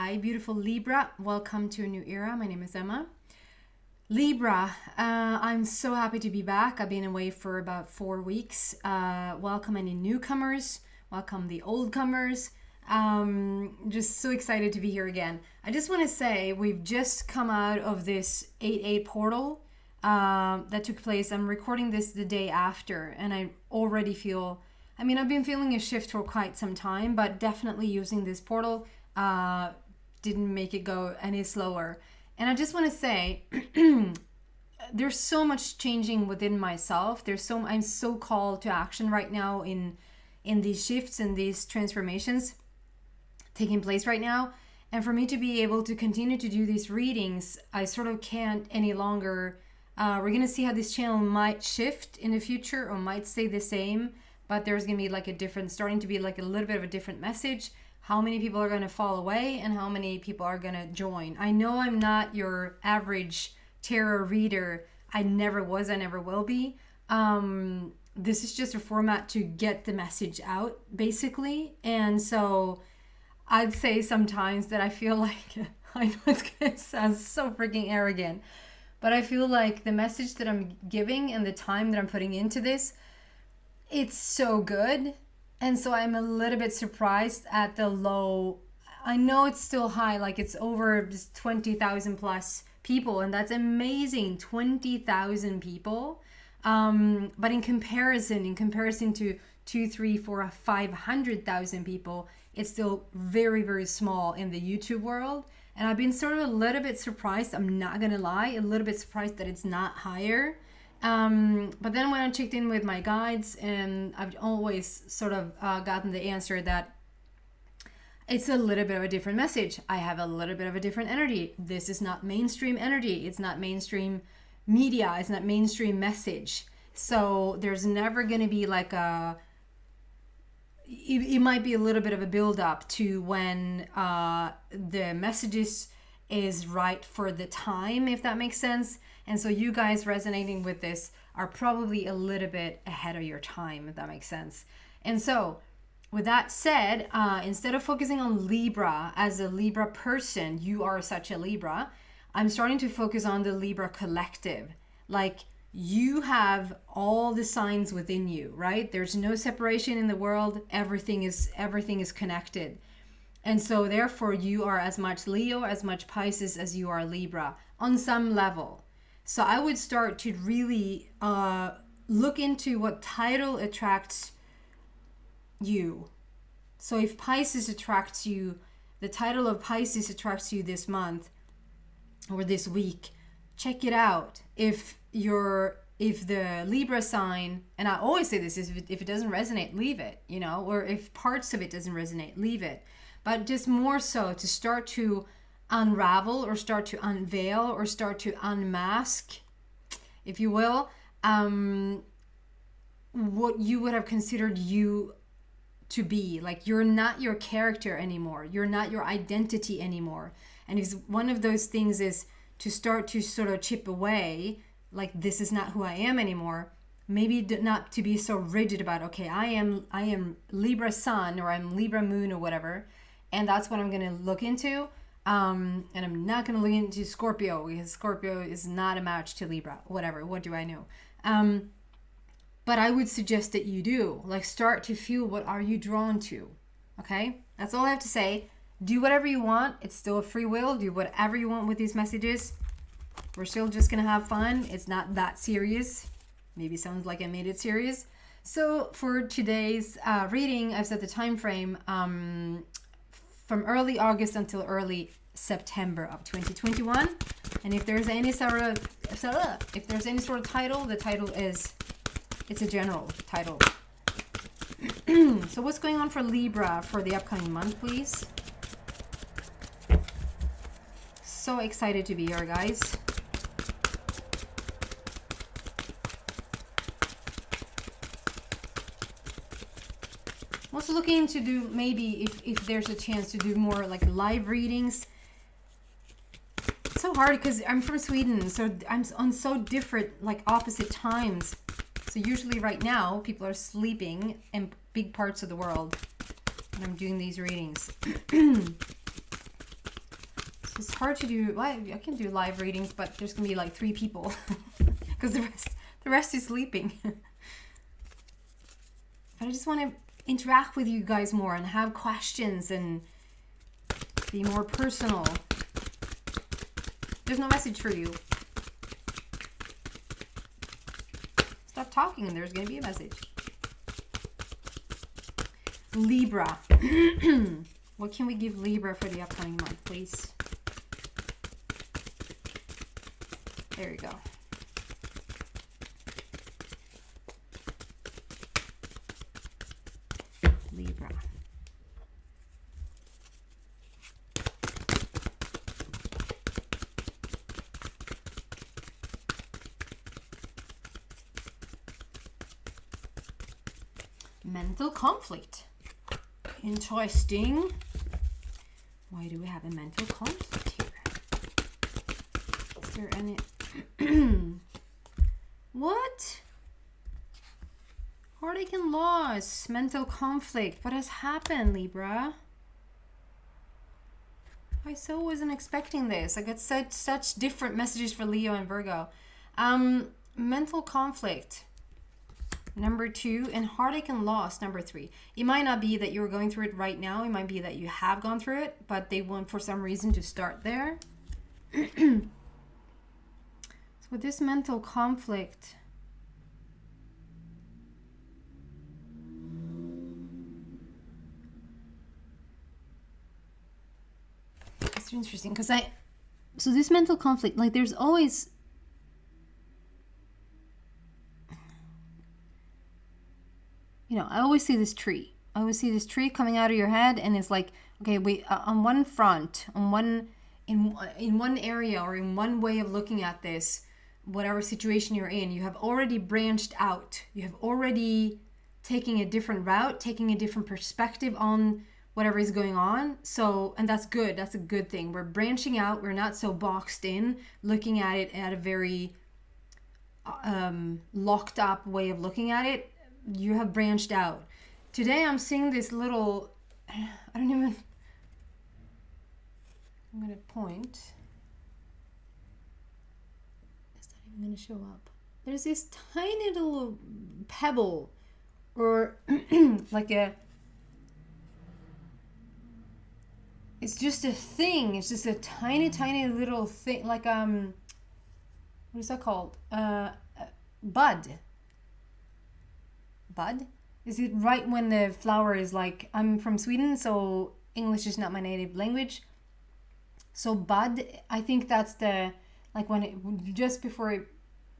Hi, beautiful Libra. Welcome to a new era. My name is Emma. Libra, I'm so happy to be back. I've been away for about 4 weeks. Welcome any newcomers. Welcome the old comers. Just so excited to be here again. I just want to say we've just come out of this 8/8 portal that took place. I'm recording this the day after, and I already feel, I've been feeling a shift for quite some time, but definitely using this portal didn't make it go any slower. And I just want to say, there's so much changing within myself. I'm so called to action right now in these shifts and these transformations taking place right now. And for me to be able to continue to do these readings, I sort of can't any longer. We're going to see how this channel might shift in the future or might stay the same, but there's going to be like starting to be like a little bit of a different message. How many people are going to fall away and how many people are going to join. I know I'm not your average tarot reader. I never was, I never will be. This is just a format to get the message out, basically. And so I'd say sometimes that I feel like, I know it's going to sound so freaking arrogant, but I feel like the message that I'm giving and the time that I'm putting into this, it's so good. And so I'm a little bit surprised at the low. I know it's still high, like it's over 20,000 plus people, and that's amazing, 20,000 people. But in comparison to 2, 3, 4, 500,000 people, it's still very, very small in the YouTube world. And I've been sort of a little bit surprised, I'm not gonna lie, a little bit surprised that it's not higher. But then when I checked in with my guides, and I've always sort of gotten the answer that it's a little bit of a different message. I have a little bit of a different energy. This is not mainstream energy. It's not mainstream media. It's not mainstream message. So there's never going to be like it might be a little bit of a build up to when the messages is right for the time, if that makes sense. And so you guys resonating with this are probably a little bit ahead of your time, if that makes sense. And so with that said, instead of focusing on Libra as a Libra person, you are such a Libra, I'm starting to focus on the Libra collective. Like, you have all the signs within you, right? There's no separation in the world. Everything is connected. And so therefore you are as much Leo, as much Pisces as you are Libra on some level. So I would start to really look into what title attracts you. So if Pisces attracts you, the title of Pisces attracts you this month or this week, check it out. If the Libra sign, and I always say this, is if it doesn't resonate, leave it, or if parts of it doesn't resonate, leave it. But just more so to start to unravel or start to unveil or start to unmask, if you will, what you would have considered you to be. Like, you're not your character anymore. You're not your identity anymore. And if one of those things is to start to sort of chip away, like, this is not who I am anymore, maybe not to be so rigid about, okay, I am Libra sun or I'm Libra moon or whatever, and that's what I'm going to look into. And I'm not going to look into Scorpio, because Scorpio is not a match to Libra, whatever, what do I know? But I would suggest that you do, like, start to feel what are you drawn to, okay? That's all I have to say. Do whatever you want. It's still a free will. Do whatever you want with these messages. We're still just going to have fun. It's not that serious. Maybe sounds like I made it serious. So for today's reading, I've set the time frame from early August until early September of 2021. And if there's any sort of title, the title is, it's a general title. So what's going on for Libra for the upcoming month, please? So excited to be here, guys. I'm also looking to do, maybe if there's a chance to do more like live readings. It's so hard because I'm from Sweden, so I'm on so different, like, opposite times. So usually right now people are sleeping in big parts of the world when I'm doing these readings. It's hard to do. Well, I can do live readings, but there's gonna be like 3 people because the rest is sleeping. But I just want to interact with you guys more and have questions and be more personal. There's no message for you. Stop talking and there's going to be a message. Libra. What can we give Libra for the upcoming month, please? There you go. Libra. Mental conflict. Interesting. Why do we have a mental conflict here? Is there any... What? Heartache and loss. Mental conflict. What has happened, Libra? I so wasn't expecting this. I got such different messages for Leo and Virgo. Mental conflict. Number 2, and heartache and loss, number 3. It might not be that you're going through it right now. It might be that you have gone through it, but they want for some reason to start there. So with this mental conflict, it's interesting because so this mental conflict, like there's always, you know, I always see this tree. I always see this tree coming out of your head, and it's like, okay, we on one front, on one in one area or in one way of looking at this, whatever situation you're in, you have already branched out. You have already taken a different route, taking a different perspective on whatever is going on. So, and that's good. That's a good thing. We're branching out. We're not so boxed in, looking at it at a very locked up way of looking at it. You have branched out. Today I'm seeing this little, I'm going to point. Is that even going to show up? There's this tiny little pebble or like it's just a thing. It's just a tiny little thing, like, what is that called? Bud. Bud? Is it right when the flower is like, I'm from Sweden, so English is not my native language. So bud, I think that's the, like when it, just before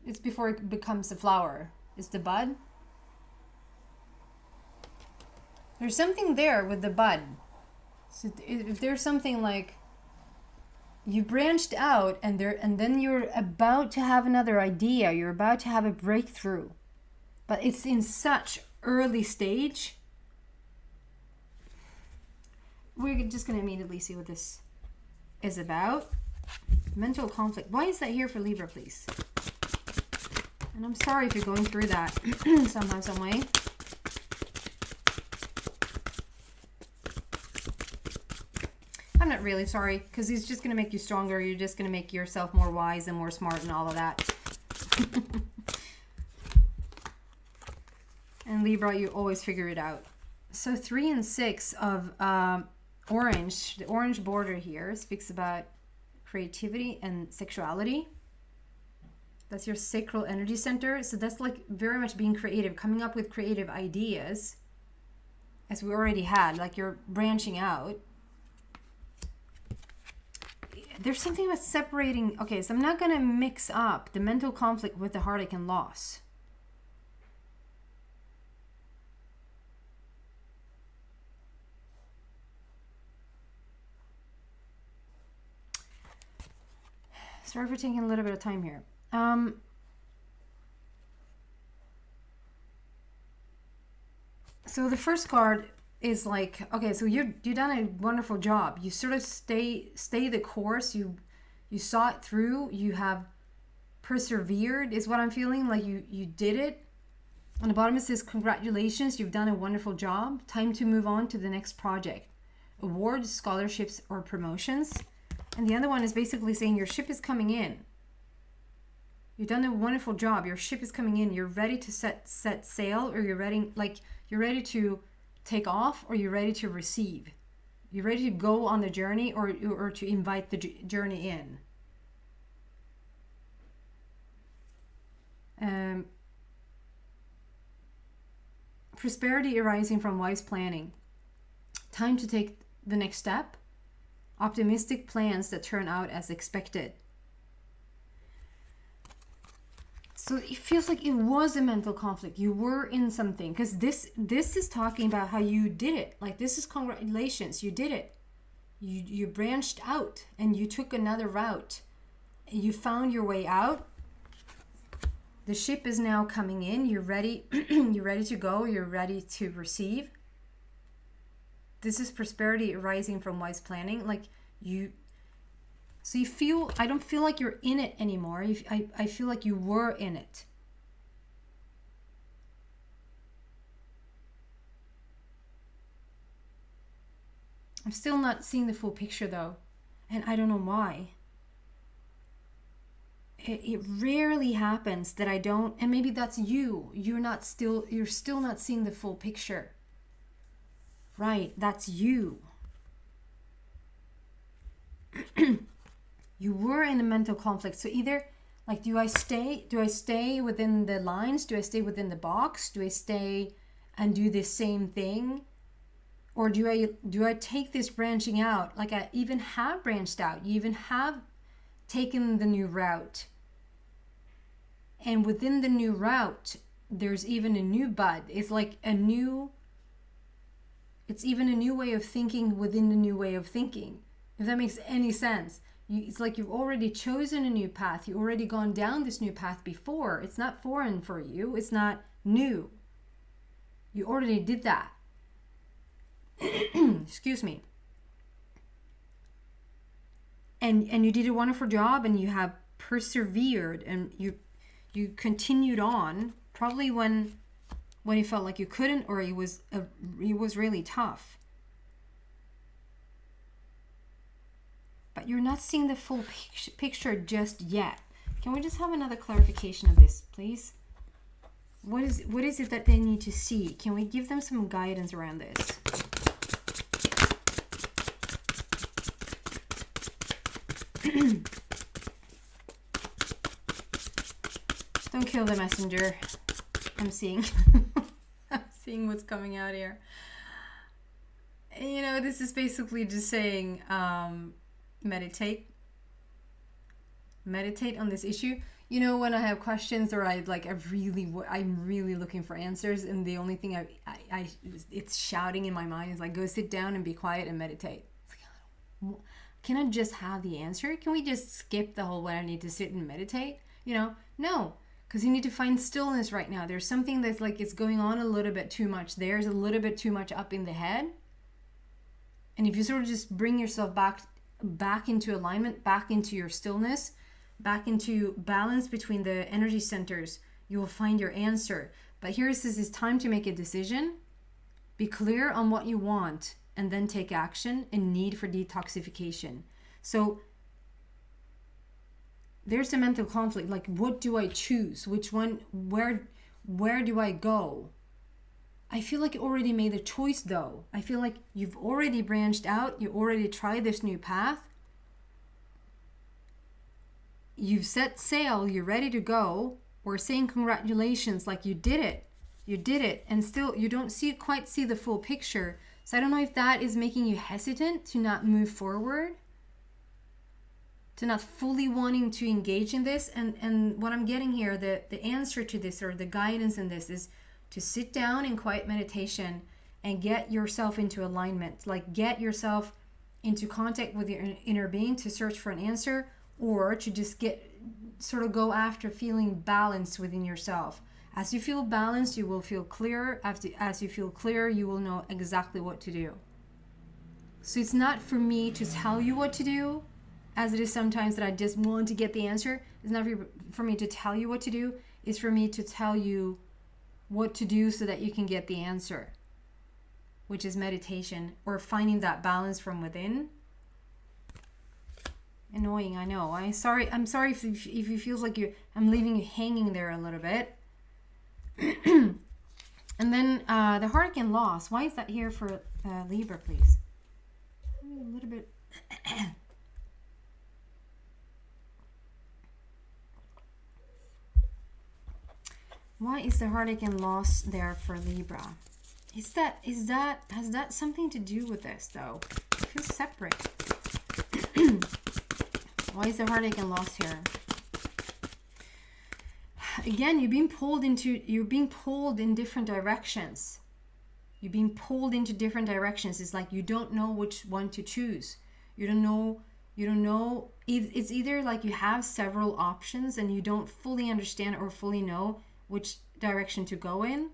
it's before it becomes a flower, is the bud. There's something there with the bud. So if there's something like you branched out and then you're about to have another idea, you're about to have a breakthrough, but it's in such early stage. We're just going to immediately see what this is about. Mental conflict. Why is that here for Libra, please? And I'm sorry if you're going through that somehow, some way. I'm not really sorry, because it's just going to make you stronger. You're just going to make yourself more wise and more smart and all of that. And Libra, you always figure it out. So 3 and 6 of orange, the orange border here speaks about creativity and sexuality. That's your sacral energy center. So that's like very much being creative, coming up with creative ideas, as we already had, like you're branching out. There's something about separating. Okay, so I'm not going to mix up the mental conflict with the heartache and loss. Sorry for taking a little bit of time here. So the first card is like, okay, so you've done a wonderful job. You sort of stay the course. You saw it through. You have persevered, is what I'm feeling. Like you did it. On the bottom it says, congratulations, you've done a wonderful job. Time to move on to the next project. Awards, scholarships, or promotions. And the other one is basically saying your ship is coming in. You've done a wonderful job. Your ship is coming in. You're ready to set sail, or you're ready to take off, or you're ready to receive. You're ready to go on the journey, or to invite the journey in. Prosperity arising from wise planning. Time to take the next step. Optimistic plans that turn out as expected. So it feels like it was a mental conflict. You were in something, because this is talking about how you did it. Like, this is congratulations, you did it. You branched out and you took another route. You found your way out. The ship is now coming in. You're ready. You're ready to go. You're ready to receive. This is prosperity arising from wise planning. Like, so you feel, I don't feel like you're in it anymore. I feel like you were in it. I'm still not seeing the full picture though. And I don't know why. It rarely happens that I don't, and maybe that's you. You're still not seeing the full picture. Right, that's you. You were in a mental conflict. So either, like, do I stay within the lines? Do I stay within the box? Do I stay and do the same thing? Or do I take this branching out? Like, I even have branched out. You even have taken the new route. And within the new route, there's even a new bud. It's like it's even a new way of thinking within the new way of thinking. If that makes any sense. It's like you've already chosen a new path. You've already gone down this new path before. It's not foreign for you. It's not new. You already did that. Excuse me. And you did a wonderful job, and you have persevered, and you continued on, probably when you felt like you couldn't, or it was really tough. But you're not seeing the full picture just yet. Can we just have another clarification of this, please? What is it that they need to see? Can we give them some guidance around this? Don't kill the messenger. I'm seeing I'm seeing what's coming out here. You know, this is basically just saying meditate on this issue. You know, when I have questions, or I'm really looking for answers, and the only thing it's shouting in my mind is like, go sit down and be quiet and meditate. It's like, can I just have the answer? Can we just skip the whole what I need to sit and meditate? You know, no. Because you need to find stillness right now. There's something that's like, it's going on a little bit too much. There's a little bit too much up in the head. And if you sort of just bring yourself back into alignment, back into your stillness, back into balance between the energy centers, you will find your answer. But here it says it's time to make a decision. Be clear on what you want, and then take action and need for detoxification. So there's the mental conflict. Like, what do I choose? Which one? Where do I go? I feel like you already made a choice though. I feel like you've already branched out. You already tried this new path. You've set sail. You're ready to go. We're saying congratulations, like you did it. You did it. And still you don't quite see the full picture. So I don't know if that is making you hesitant to not move forward, to not fully wanting to engage in this. And what I'm getting here, the answer to this, or the guidance in this, is to sit down in quiet meditation and get yourself into alignment. Like, get yourself into contact with your inner being to search for an answer, or to just go after feeling balanced within yourself. As you feel balanced, you will feel clearer. As you feel clearer, you will know exactly what to do. So it's not for me to tell you what to do, as it is sometimes that I just want to get the answer. It's not for me to tell you what to do. It's for me to tell you what to do so that you can get the answer, which is meditation, or finding that balance from within. Annoying, I know. I'm sorry if it feels like I'm leaving you hanging there a little bit. And then the hurricane loss. Why is that here for Libra, please? A little bit. Why is the hurricane loss there for Libra? Has that something to do with this though? It feels separate. Why is the hurricane loss here? Again, you're being pulled in different directions. You're being pulled into different directions. It's like you don't know which one to choose. You don't know. It's either like you have several options and you don't fully understand or fully know which direction to go in.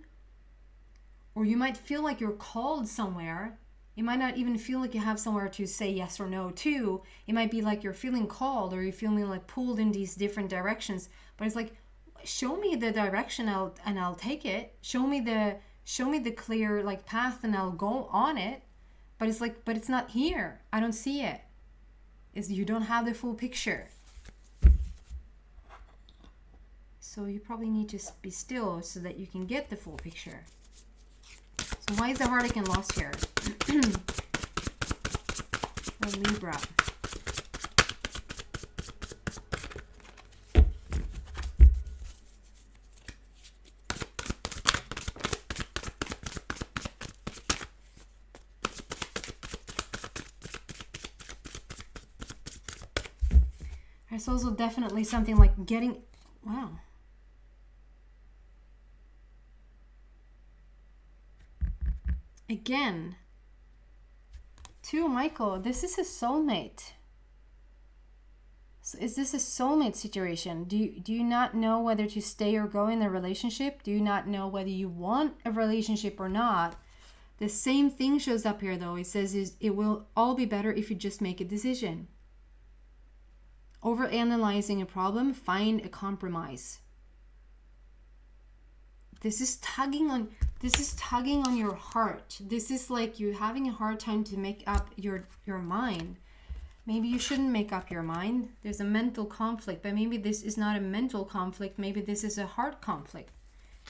Or you might feel like you're called somewhere. You might not even feel like you have somewhere to say yes or no to. It might be like you're feeling called or you're feeling like pulled in these different directions. But it's like, show me the direction and I'll take it. Show me the clear like path and I'll go on it. But it's like, but it's not here. I don't see it. You don't have the full picture. So you probably need to be still so that you can get the full picture. So why is the hurricane lost here? For Libra. There's also definitely something like getting... Wow. Again, to Michael, this is a soulmate. So is this a soulmate situation? Do you not know whether to stay or go in a relationship? Do you not know whether you want a relationship or not? The same thing shows up here though. It says it will all be better if you just make a decision. Over analyzing a problem, find a compromise. This is tugging on your heart. This is like you having a hard time to make up your mind. Maybe you shouldn't make up your mind. There's a mental conflict, but maybe this is not a mental conflict. Maybe this is a heart conflict.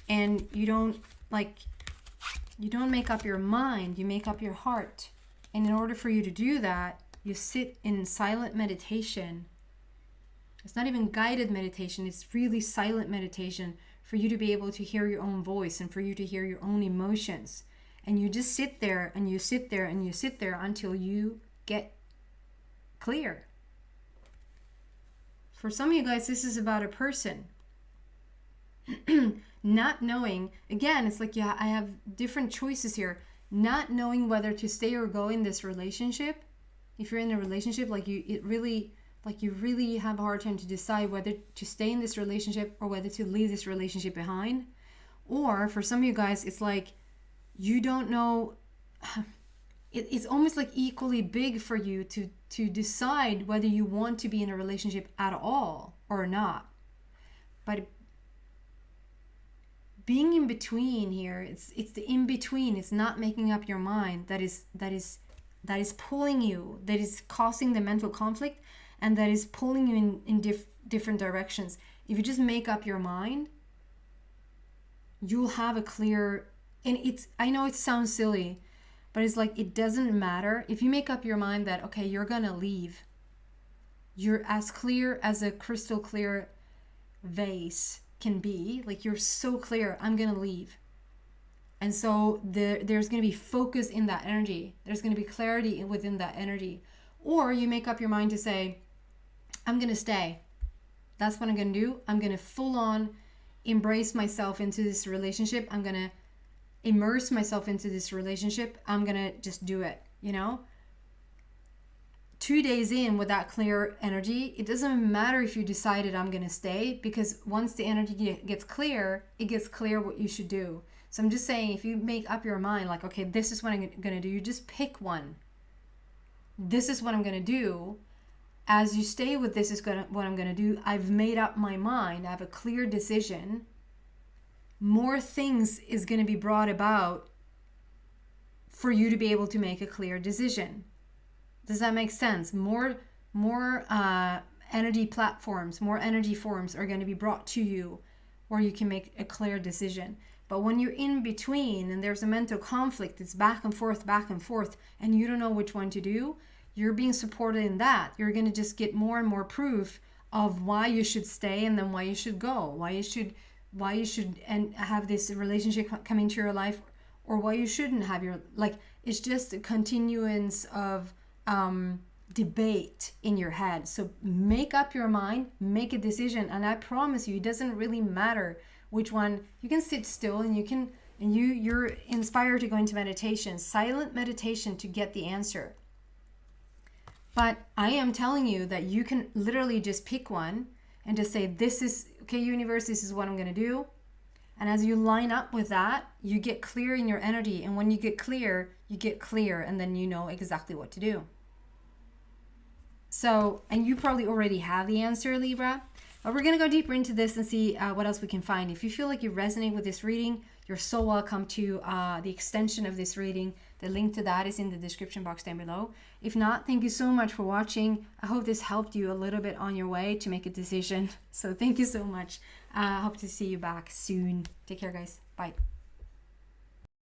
And you don't make up your mind, you make up your heart. And in order for you to do that, you sit in silent meditation. It's not even guided meditation, it's really silent meditation for you to be able to hear your own voice and for you to hear your own emotions. And you just sit there and you sit there and you sit there until you get clear. For some of you guys, this is about a person. Not knowing, again, it's like, yeah, I have different choices here. Not knowing whether to stay or go in this relationship. If you're in a relationship, you really have a hard time to decide whether to stay in this relationship or whether to leave this relationship behind. Or for some of you guys, it's like you don't know. It's almost like equally big for you to decide whether you want to be in a relationship at all or not. But being in between here, it's the in between. It's not making up your mind that is pulling you, that is causing the mental conflict, and that is pulling you in different directions. If you just make up your mind, you'll have a clear, and I know it sounds silly, but it's like, it doesn't matter. If you make up your mind that, okay, you're gonna leave, you're as clear as a crystal clear vase can be. Like, you're so clear, I'm gonna leave. And so there's gonna be focus in that energy. There's gonna be clarity within that energy. Or you make up your mind to say, I'm gonna stay. That's what I'm gonna do. I'm gonna full on embrace myself into this relationship. I'm gonna immerse myself into this relationship. I'm gonna just do it, 2 days in with that clear energy, it doesn't matter if you decided I'm gonna stay, because once the energy gets clear, it gets clear what you should do. So I'm just saying, if you make up your mind like, okay, this is what I'm gonna do, you just pick one. This is what I'm gonna do. As you stay with this is what I'm gonna do, I've made up my mind. I have a clear decision. More things is gonna be brought about for you to be able to make a clear decision. Does that make sense? More more energy platforms, more energy forms are going to be brought to you where you can make a clear decision. But when you're in between and there's a mental conflict, it's back and forth, and you don't know which one to do, you're being supported in that. You're going to just get more and more proof of why you should stay and then why you should go, why you should and have this relationship come into your life, or why you shouldn't have your, like, it's just a continuance of debate in your head. So make up your mind, make a decision, and I promise you, it doesn't really matter which one. You can sit still and you're inspired to go into meditation, silent meditation, to get the answer. But I am telling you that you can literally just pick one and just say, this is, okay, universe, this is what I'm going to do. And as you line up with that, you get clear in your energy. And when you get clear, and then you know exactly what to do. So, and you probably already have the answer, Libra. But we're going to go deeper into this and see what else we can find. If you feel like you resonate with this reading, you're so welcome to the extension of this reading. The link to that is in the description box down below. If not, thank you so much for watching. I hope this helped you a little bit on your way to make a decision. So thank you so much. I hope to see you back soon. Take care, guys. Bye.